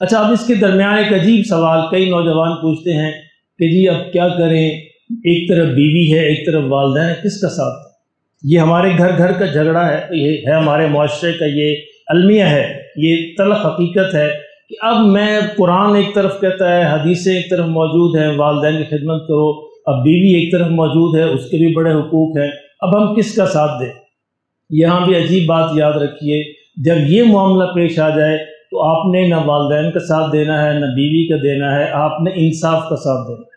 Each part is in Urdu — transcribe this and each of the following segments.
اچھا، اب اس کے درمیان ایک عجیب سوال کئی نوجوان پوچھتے ہیں کہ جی اب کیا کریں، ایک طرف بیوی ہے، ایک طرف والدین ہے، کس کا ساتھ؟ یہ ہمارے گھر گھر کا جھگڑا ہے، یہ ہے ہمارے معاشرے کا، یہ المیہ ہے، یہ تلخ حقیقت ہے کہ اب میں قرآن ایک طرف کہتا ہے، حدیثیں ایک طرف موجود ہیں، والدین کی خدمت کرو، اب بیوی ایک طرف موجود ہے، اس کے بھی بڑے حقوق ہیں، اب ہم کس کا ساتھ دیں؟ یہاں بھی عجیب بات یاد رکھیے، جب یہ معاملہ پیش آ جائے تو آپ نے نہ والدین کا ساتھ دینا ہے نہ بیوی کا دینا ہے، آپ نے انصاف کا ساتھ دینا ہے،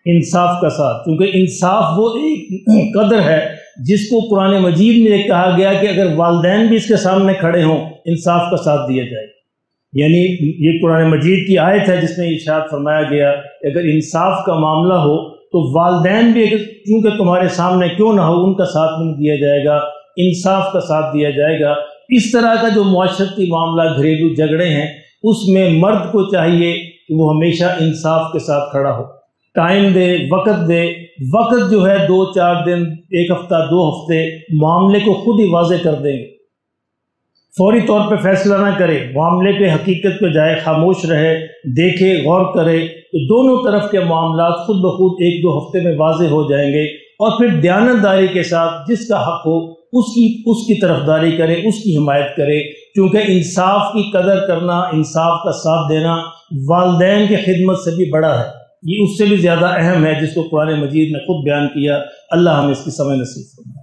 انصاف کا ساتھ، کیونکہ انصاف وہ ایک قدر ہے جس کو قرآن مجید میں کہا گیا کہ اگر والدین بھی اس کے سامنے کھڑے ہوں انصاف کا ساتھ دیا جائے۔ یعنی یہ قرآن مجید کی آیت ہے جس میں ارشاد فرمایا گیا کہ اگر انصاف کا معاملہ ہو تو والدین بھی کیونکہ تمہارے سامنے کیوں نہ ہو ان کا ساتھ نہیں دیا جائے گا، انصاف کا ساتھ دیا جائے گا۔ اس طرح کا جو معاشرتی معاملہ گھریلو جھگڑے ہیں اس میں مرد کو چاہیے کہ وہ ہمیشہ انصاف کے ساتھ کھڑا ہو، ٹائم دے، وقت دے، وقت جو ہے 2-4 دن، 1 ہفتہ، 2 ہفتے، معاملے کو خود ہی واضح کر دیں گے، فوری طور پہ فیصلہ نہ کرے، معاملے پہ حقیقت پہ جائے، خاموش رہے، دیکھے، غور کرے، تو دونوں طرف کے معاملات خود بخود 1-2 ہفتے میں واضح ہو جائیں گے، اور پھر دیانتداری کے ساتھ جس کا حق ہو اس کی طرفداری کرے، اس کی حمایت کرے، کیونکہ انصاف کی قدر کرنا، انصاف کا ساتھ دینا والدین کی خدمت سے بھی بڑا ہے، یہ اس سے بھی زیادہ اہم ہے، جس کو قرآن مجید نے خود بیان کیا۔ اللہ ہمیں اس کی سمجھ نصیب فرمائے۔